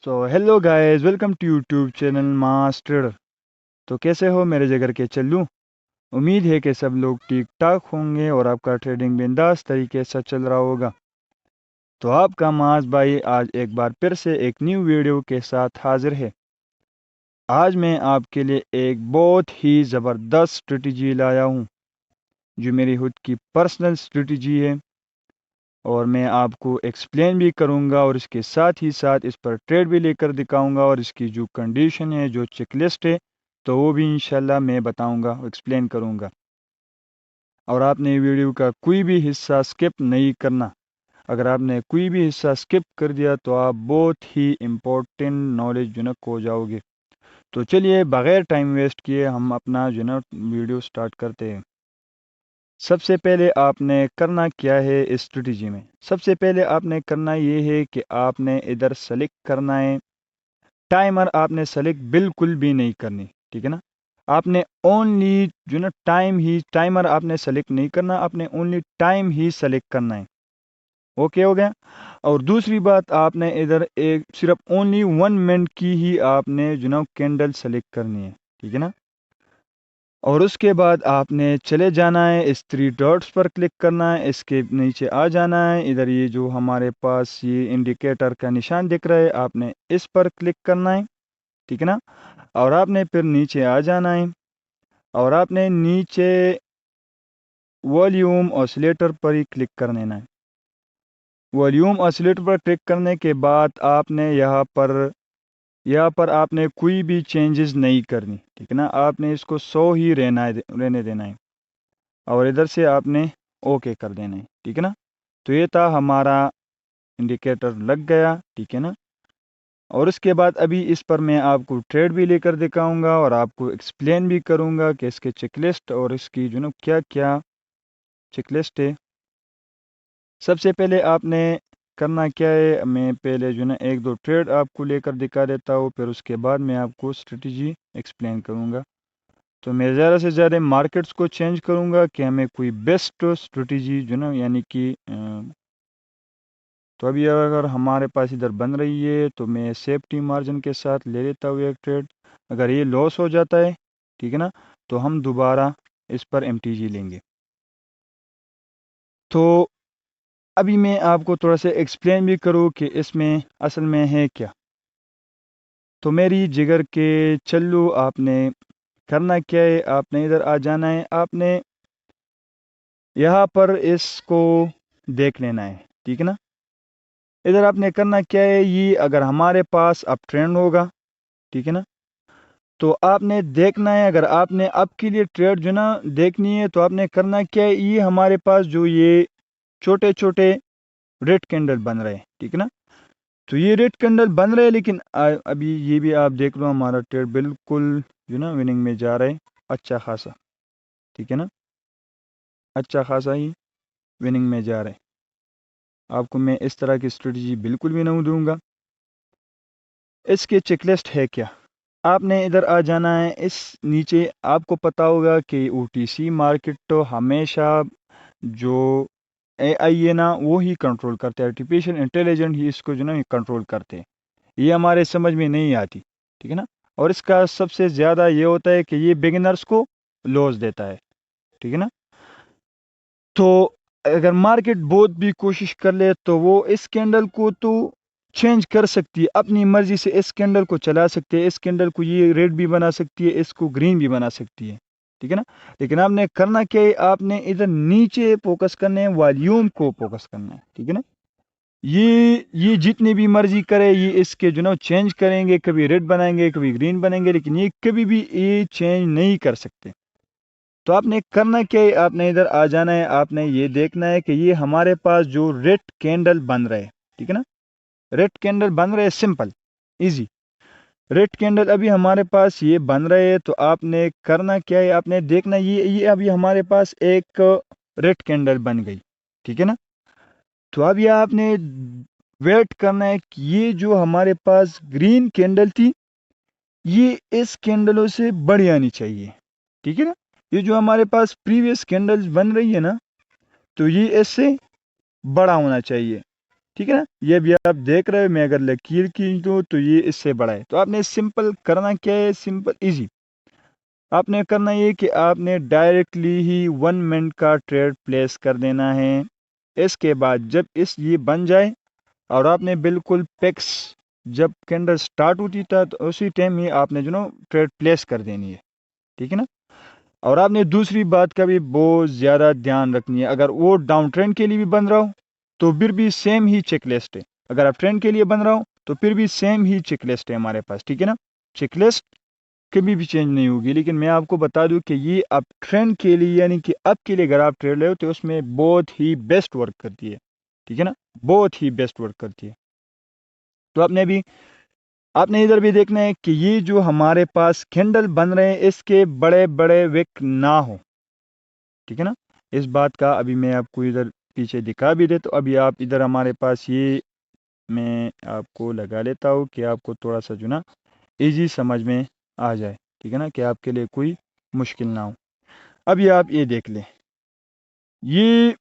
So hello guys, welcome to YouTube channel master. تو کیسے ہو میرے جگر کے چلو؟ امید ہے کہ سب لوگ ٹھیک ٹھاک ہوں گے اور آپ کا ٹریڈنگ بنداز طریقے سے چل رہا ہوگا. تو آپ کا معاذ بھائی آج ایک بار پھر سے ایک نیو ویڈیو کے ساتھ حاضر ہے. آج میں آپ کے لیے ایک بہت ہی زبردست اسٹریٹجی لایا ہوں جو میری خود کی پرسنل اسٹریٹجی ہے، اور میں آپ کو ایکسپلین بھی کروں گا اور اس کے ساتھ ہی ساتھ اس پر ٹریڈ بھی لے کر دکھاؤں گا، اور اس کی جو کنڈیشن ہے، جو چیک لسٹ ہے، تو وہ بھی انشاءاللہ میں بتاؤں گا، ایکسپلین کروں گا. اور آپ نے ویڈیو کا کوئی بھی حصہ سکپ نہیں کرنا. اگر آپ نے کوئی بھی حصہ سکپ کر دیا تو آپ بہت ہی امپورٹنٹ نالج جو نا کھو جاؤ گے. تو چلیے بغیر ٹائم ویسٹ کیے ہم اپنا جو نا ویڈیو سٹارٹ کرتے ہیں. سب سے پہلے آپ نے کرنا کیا ہے اس اسٹریٹجی میں؟ سب سے پہلے آپ نے کرنا یہ ہے کہ آپ نے ادھر سلیکٹ کرنا ہے ٹائمر. آپ نے سلیکٹ بالکل بھی نہیں کرنی، ٹھیک ہے نا. آپ نے اونلی جو نا ٹائمر آپ نے سلیکٹ نہیں کرنا، آپ نے اونلی ٹائم ہی سلیکٹ کرنا ہے. اوکے ہو گیا. اور دوسری بات، آپ نے ادھر ایک صرف اونلی 1 منٹ کی ہی آپ نے جو نا کینڈل سلیکٹ کرنی ہے، ٹھیک ہے نا. اور اس کے بعد آپ نے چلے جانا ہے، اس 3 ڈاٹس پر کلک کرنا ہے، اس کے نیچے آ جانا ہے. ادھر یہ جو ہمارے پاس یہ انڈیکیٹر کا نشان دکھ رہا ہے، آپ نے اس پر کلک کرنا ہے، ٹھیک ہے نا. اور آپ نے پھر نیچے آ جانا ہے، اور آپ نے نیچے والیوم آسیلیٹر پر ہی کلک کر لینا ہے. والیوم آسیلیٹر پر کلک کرنے کے بعد آپ نے یہاں پر آپ نے کوئی بھی چینجز نہیں کرنی، ٹھیک ہے نا. آپ نے اس کو 100 ہی رہنے دینا ہے، اور ادھر سے آپ نے اوکے کر دینا ہے، ٹھیک ہے نا. تو یہ تھا ہمارا انڈیکیٹر لگ گیا، ٹھیک ہے نا. اور اس کے بعد ابھی اس پر میں آپ کو ٹریڈ بھی لے کر دکھاؤں گا اور آپ کو ایکسپلین بھی کروں گا کہ اس کے چیک لسٹ اور اس کی جو نا کیا کیا چیک لسٹ ہے. سب سے پہلے آپ نے کرنا کیا ہے، میں پہلے جو نا 1-2 ٹریڈ آپ کو لے کر دکھا دیتا ہوں، پھر اس کے بعد میں آپ کو اسٹریٹجی ایکسپلین کروں گا. تو میں زیادہ سے زیادہ مارکیٹس کو چینج کروں گا کہ ہمیں کوئی بیسٹ اسٹریٹجی جو نا یعنی کہ تو ابھی اگر ہمارے پاس ادھر بن رہی ہے تو میں سیفٹی مارجن کے ساتھ لے لیتا ہوں ایک ٹریڈ. اگر یہ لاس ہو جاتا ہے، ٹھیک ہے نا، تو ہم دوبارہ اس پر MTG لیں گے. تو ابھی میں آپ کو تھوڑا سا ایکسپلین بھی کروں کہ اس میں اصل میں ہے کیا. تو میری جگر کے چلو، آپ نے کرنا کیا ہے، آپ نے ادھر آ جانا ہے، آپ نے یہاں پر اس کو دیکھ لینا ہے، ٹھیک ہے نا. ادھر آپ نے کرنا کیا ہے، یہ اگر ہمارے پاس اپ ٹرینڈ ہوگا، ٹھیک ہے نا، تو آپ نے دیکھنا ہے. اگر آپ نے اب کے لیے ٹریڈ جو نا دیکھنی ہے تو آپ نے کرنا کیا ہے، یہ ہمارے پاس جو یہ چھوٹے چھوٹے ریڈ کینڈل بن رہے ہیں، ٹھیک ہے نا. تو یہ ریڈ کینڈل بن رہے ہیں، لیکن ابھی یہ بھی آپ دیکھ لو ہمارا ٹریڈ بالکل جو نا وننگ میں جا رہا ہے، اچھا خاصا، ٹھیک ہے نا، اچھا خاصا ہی وننگ میں جا رہا ہے. آپ کو میں اس طرح کی اسٹریٹجی بالکل بھی نہیں دوں گا. اس کے چیک لسٹ ہے کیا، آپ نے ادھر آ جانا ہے. اس نیچے آپ کو پتا ہوگا کہ OTC مارکیٹ تو ہمیشہ جو AI ہے نا وہی کنٹرول کرتے ہیں، آرٹیفیشیل انٹیلیجنٹ ہی اس کو جو نا کنٹرول کرتے ہیں. یہ ہمارے سمجھ میں نہیں آتی، ٹھیک ہے نا. اور اس کا سب سے زیادہ یہ ہوتا ہے کہ یہ بگنرز کو لوز دیتا ہے، ٹھیک ہے نا. تو اگر مارکیٹ بہت بھی کوشش کر لے تو وہ اس کینڈل کو تو چینج کر سکتی ہے، اپنی مرضی سے اس کینڈل کو چلا سکتی ہے، اس کینڈل کو یہ ریڈ بھی بنا سکتی ہے، اس کو گرین بھی بنا سکتی ہے، ٹھیک ہے نا. لیکن آپ نے کرنا کیا ہے، آپ نے ادھر نیچے فوکس کرنا ہے، والیوم کو فوکس کرنا ہے، ٹھیک ہے نا. یہ جتنی بھی مرضی کرے، یہ اس کے جو نا چینج کریں گے، کبھی ریڈ بنائیں گے، کبھی گرین بنائیں گے، لیکن یہ کبھی بھی یہ چینج نہیں کر سکتے. تو آپ نے کرنا کیا ہے، آپ نے ادھر آ جانا ہے، آپ نے یہ دیکھنا ہے کہ یہ ہمارے پاس جو ریڈ کینڈل بن رہے، ٹھیک ہے نا، ریڈ کینڈل بن رہے، سمپل ایزی ریڈ کینڈل ابھی ہمارے پاس یہ بن رہے ہیں. تو آپ نے کرنا کیا ہے، آپ نے دیکھنا یہ ابھی ہمارے پاس ایک ریڈ کینڈل بن گئی، ٹھیک ہے نا. تو اب یہ آپ نے ویٹ کرنا ہے کہ یہ جو ہمارے پاس گرین کینڈل تھی یہ اس کینڈلوں سے بڑی آنی چاہیے، ٹھیک ہے نا. یہ جو ہمارے پاس پریویس کینڈل بن رہی ہے نا، تو یہ اس سے بڑا ہونا چاہیے، ٹھیک ہے نا. یہ بھی آپ دیکھ رہے ہو, میں اگر لکیر کھینچ دوں تو یہ اس سے بڑا ہے. تو آپ نے سمپل کرنا کیا ہے, سمپل ایزی آپ نے کرنا یہ کہ آپ نے ڈائریکٹلی ہی 1 منٹ کا ٹریڈ پلیس کر دینا ہے. اس کے بعد جب یہ بن جائے اور آپ نے بالکل پیکس جب کینڈل سٹارٹ ہوتی تھا تو اسی ٹائم ہی آپ نے ٹریڈ پلیس کر دینی ہے. ٹھیک ہے نا. اور آپ نے دوسری بات کا بھی بہت زیادہ دھیان رکھنی ہے, اگر وہ ڈاؤن ٹرینڈ کے لیے بھی بن رہا ہو تو پھر بھی سیم ہی چیک لسٹ ہے. اگر آپ ٹرینڈ کے لیے بن رہا ہو تو پھر بھی سیم ہی چیک لسٹ ہے ہمارے پاس. ٹھیک ہے نا. چیک لسٹ کبھی بھی چینج نہیں ہوگی, لیکن میں آپ کو بتا دوں کہ یہ اب ٹرینڈ کے لیے یعنی کہ اب کے لیے اگر آپ ٹریڈ لے ہو تو اس میں بہت ہی بیسٹ ورک کرتی ہے. ٹھیک ہے نا, بہت ہی بیسٹ ورک کرتی ہے. تو آپ نے ادھر بھی دیکھنا ہے کہ یہ جو ہمارے پاس کینڈل بن رہے ہیں اس کے بڑے بڑے وک نہ ہو. ٹھیک ہے نا. اس بات کا ابھی میں آپ کو ادھر پیچھے دکھا بھی دے, تو ابھی آپ ادھر ہمارے پاس یہ میں آپ کو لگا لیتا ہوں کہ آپ کو تھوڑا سا ایزی سمجھ میں آ جائے. ٹھیک ہے نا, کہ آپ کے لیے کوئی مشکل نہ ہو. ابھی آپ یہ دیکھ لیں, یہ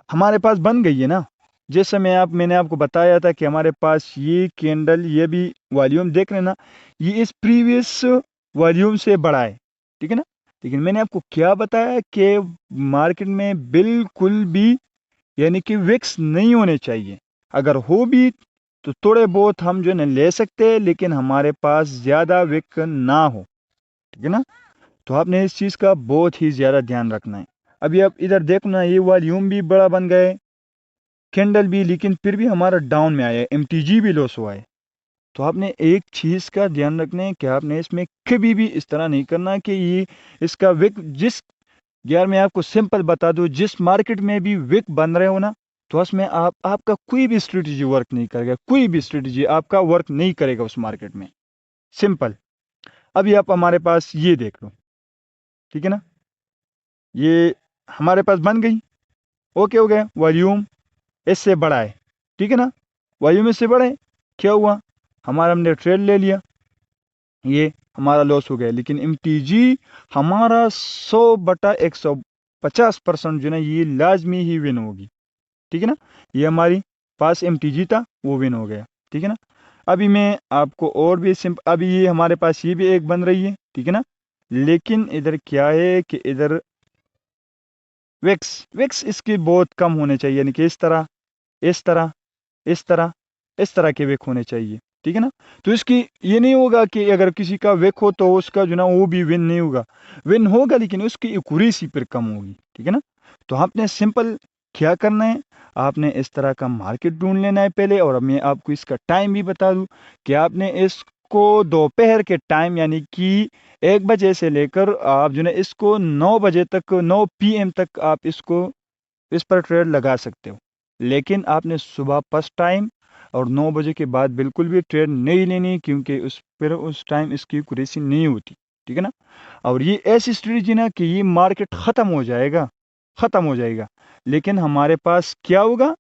ہمارے پاس بن گئی ہے نا. جیسے میں نے آپ کو بتایا تھا کہ ہمارے پاس یہ کینڈل, یہ بھی والیوم دیکھ لینا, یہ اس پریویس والیوم سے بڑا ہے. ٹھیک ہے نا. لیکن میں نے آپ کو کیا بتایا کہ مارکیٹ میں بالکل بھی یعنی کہ وکس نہیں ہونے چاہیے. اگر ہو بھی تو تھوڑے بہت ہم لے سکتے ہیں, لیکن ہمارے پاس زیادہ وک نہ ہو. ٹھیک ہے نا. تو آپ نے اس چیز کا بہت ہی زیادہ دھیان رکھنا ہے. ابھی آپ ادھر دیکھنا, یہ والیوم بھی بڑا بن گئے, کینڈل بھی, لیکن پھر بھی ہمارا ڈاؤن میں آیا ہے, MTG بھی لوس ہوا ہے. تو آپ نے ایک چیز کا دھیان رکھنا ہے کہ آپ نے اس میں کبھی بھی اس طرح نہیں کرنا کہ یہ اس کا وک میں آپ کو سمپل بتا دوں, جس مارکیٹ میں بھی وک بن رہے ہو نا, تو اس میں آپ کا کوئی بھی اسٹریٹجی ورک نہیں کرے گا. کوئی بھی اسٹریٹجی آپ کا ورک نہیں کرے گا اس مارکیٹ میں. سمپل. ابھی آپ ہمارے پاس یہ دیکھ لو. ٹھیک ہے نا. یہ ہمارے پاس بن گئی, اوکے ہو گیا. والیوم اس سے بڑا ہے. ٹھیک ہے نا. والیوم اس سے بڑا ہے. کیا ہوا, ہم نے ٹریڈ لے لیا, یہ ہمارا لاس ہو گیا. لیکن MTG ہمارا 100/150% یہ لازمی ہی ون ہوگی. ٹھیک ہے نا. یہ ہماری پاس MTG تھا, وہ ون ہو گیا. ٹھیک ہے نا. ابھی میں آپ کو اور بھی ابھی یہ ہمارے پاس یہ بھی ایک بن رہی ہے. ٹھیک ہے نا. لیکن ادھر کیا ہے کہ ادھر وکس اس کی بہت کم ہونے چاہیے, یعنی کہ اس طرح کے ویک ہونے چاہیے. ٹھیک ہے نا. تو اس کی یہ نہیں ہوگا کہ اگر کسی کا ویک ہو تو اس کا وہ بھی ون نہیں ہوگا. ون ہوگا لیکن اس کی ایکوریسی پھر کم ہوگی. ٹھیک ہے نا. تو آپ نے سمپل کیا کرنا ہے, آپ نے اس طرح کا مارکیٹ ڈھونڈ لینا ہے پہلے. اور میں آپ کو اس کا ٹائم بھی بتا دوں کہ آپ نے اس کو دوپہر کے ٹائم یعنی کہ 1 بجے سے لے کر آپ اس کو 9 بجے تک 9 PM تک آپ اس پر ٹریڈ لگا سکتے ہو. لیکن آپ نے صبح فسٹ ٹائم اور 9 بجے کے بعد بالکل بھی ٹریڈ نہیں لینی, کیونکہ اس ٹائم اس کی ایکوریسی نہیں ہوتی. ٹھیک ہے نا. اور یہ ایسی اسٹریٹجی نا کہ یہ مارکیٹ ختم ہو جائے گا, لیکن ہمارے پاس کیا ہوگا,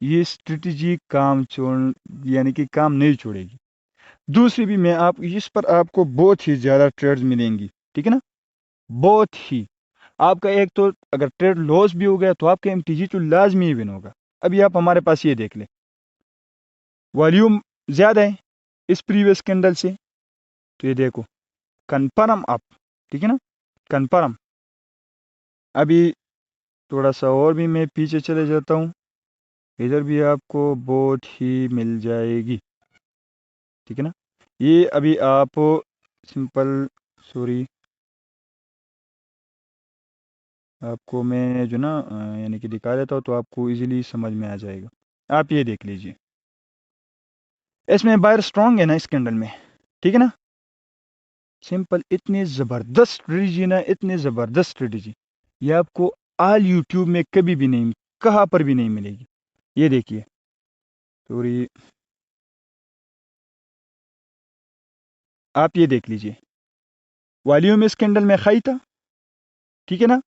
یہ اسٹریٹجی یعنی کہ کام نہیں چھوڑے گی. دوسری بھی میں اس پر آپ کو بہت ہی زیادہ ٹریڈز ملیں گی. ٹھیک ہے نا. بہت ہی آپ کا ایک تو اگر ٹریڈ لاس بھی ہو گیا تو آپ کا MTG تو لازمی ون ہوگا. ابھی آپ ہمارے پاس یہ دیکھ لیں, والیوم زیادہ ہے اس پریویس کینڈل سے, تو یہ دیکھو کنفرم اپ. ٹھیک ہے نا. کنفرم. ابھی تھوڑا سا اور بھی میں پیچھے چلے جاتا ہوں, ادھر بھی آپ کو بہت ہی مل جائے گی. ٹھیک ہے نا. یہ ابھی آپ سمپل آپ کو میں یعنی کہ دکھا دیتا ہوں تو آپ کو ایزیلی سمجھ میں آ جائے گا. آپ یہ دیکھ لیجئے, اس میں بائر اسٹرانگ ہے نا اس کینڈل میں. ٹھیک ہے نا. سمپل. اتنی زبردست اسٹریٹجی نا, اتنی زبردست اسٹریٹجی, یہ آپ کو آل یوٹیوب میں کبھی بھی نہیں, کہاں پر بھی نہیں ملے گی. یہ دیکھیے آپ یہ دیکھ لیجئے, والیوم اس کینڈل میں ہائی تھا. ٹھیک ہے نا.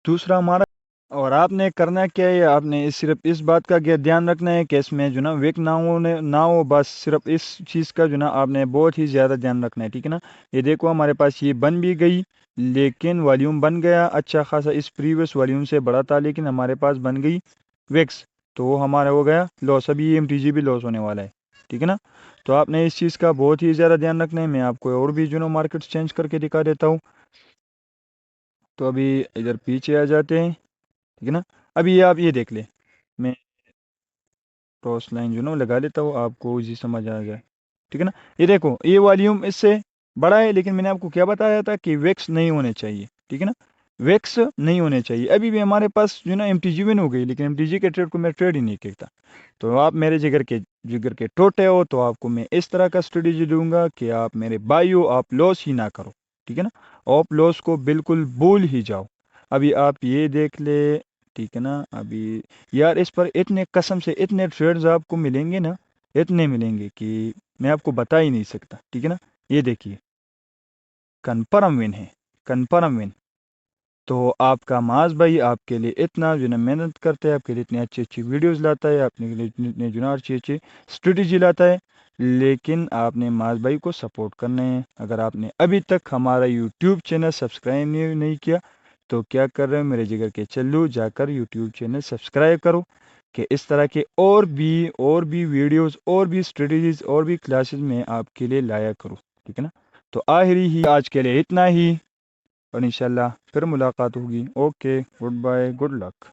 دوسرا ہمارا, اور آپ نے کرنا کیا ہے, آپ نے صرف اس بات کا دھیان رکھنا ہے کہ اس میں ویک نہ ہو, بس صرف اس چیز کا آپ نے بہت ہی زیادہ دھیان رکھنا ہے. ٹھیک ہے نا. یہ دیکھو ہمارے پاس یہ بن بھی گئی, لیکن والیوم بن گیا اچھا خاصا, اس پریویس والیوم سے بڑا تھا, لیکن ہمارے پاس بن گئی ویکس. تو وہ ہمارا ہو گیا لاس. ابھی یہ MTG بھی لاس ہونے والا ہے. ٹھیک ہے نا. تو آپ نے اس چیز کا بہت ہی زیادہ دھیان رکھنا ہے. میں آپ کو اور بھی مارکیٹس چینج کر کے دکھا دیتا ہوں. تو ابھی ادھر پیچھے آ جاتے ہیں. ٹھیک ہے نا. ابھی آپ یہ دیکھ لیں, میں کراس لائن لگا لیتا ہوں, آپ کو اسی سمجھ آ جائے. ٹھیک ہے نا. یہ دیکھو, یہ والیوم اس سے بڑا ہے, لیکن میں نے آپ کو کیا بتایا تھا کہ ویکس نہیں ہونے چاہیے. ٹھیک ہے نا. ویکس نہیں ہونے چاہیے. ابھی بھی ہمارے پاس MTG ون ہو گئی, لیکن MTG کے ٹریڈ کو میں ٹریڈ ہی نہیں کرتا. تو آپ میرے جگر کے ٹوٹے ہو, تو آپ کو میں اس طرح کا اسٹریٹجی دوں گا کہ آپ میرے بھائی ہو, آپ لاس ہی نہ کرو. ٹھیک ہے نا. آپ لاس کو بالکل بھول ہی جاؤ. ابھی آپ یہ دیکھ لے. ٹھیک ہے نا. ابھی یار اس پر اتنے قسم سے اتنے ٹریڈز آپ کو ملیں گے نا, اتنے ملیں گے کہ میں آپ کو بتا ہی نہیں سکتا. ٹھیک ہے نا. یہ دیکھیے, کنفرم ون ہے, کنفرم ون. تو آپ کا معاذ بھائی آپ کے لیے اتنا محنت کرتا ہے, آپ کے لیے اتنی اچھی اچھی ویڈیوز لاتا ہے, آپ کے لیے اتنے اچھی اچھی اسٹریٹجی لاتا ہے, لیکن آپ نے معاذ بھائی کو سپورٹ کرنا ہے. اگر آپ نے ابھی تک ہمارا یوٹیوب چینل سبسکرائب نہیں کیا, تو کیا کر رہے ہو میرے جگر کے چلو, جا کر یوٹیوب چینل سبسکرائب کرو, کہ اس طرح کے اور بھی ویڈیوز, اور بھی اسٹریٹجیز, اور بھی کلاسز میں آپ کے لیے لایا کروں. ٹھیک ہے نا. تو آخری ہی آج کے لیے اتنا ہی, اور انشاءاللہ پھر ملاقات ہوگی. اوکے, گڈ بائے, گڈ لک.